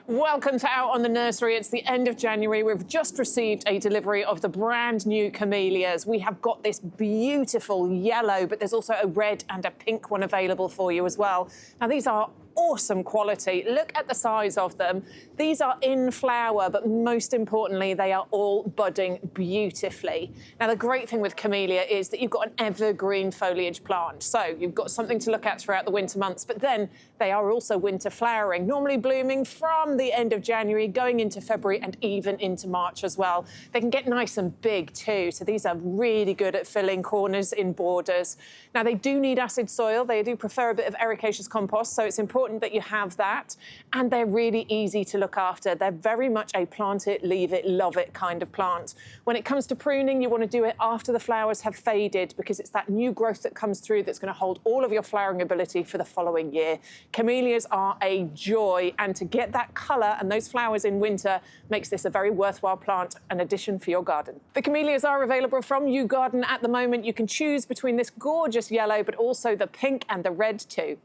Welcome to Out on the Nursery. It's the end of January. We've just received a delivery of the brand new camellias. We have got this beautiful yellow, but there's also a red and a pink one available for you as well. Now, these are awesome quality. Look at the size of them. These are in flower, but most importantly, they are all budding beautifully. Now, the great thing with camellia is that you've got an evergreen foliage plant. So you've got something to look at throughout the winter months, but then they are also winter flowering, normally blooming from the end of January, going into February and even into March as well. They can get nice and big too. So these are really good at filling corners in borders. Now, they do need acid soil. They do prefer a bit of ericaceous compost, so it's important that you have that, and they're really easy to look after. They're very much a plant it, leave it, love it kind of plant. When it comes to pruning, you want to do it after the flowers have faded, because it's that new growth that comes through that's going to hold all of your flowering ability for the following year. Camellias are a joy, and to get that colour and those flowers in winter makes this a very worthwhile plant, an addition for your garden. The camellias are available from YouGarden at the moment. You can choose between this gorgeous yellow, but also the pink and the red too.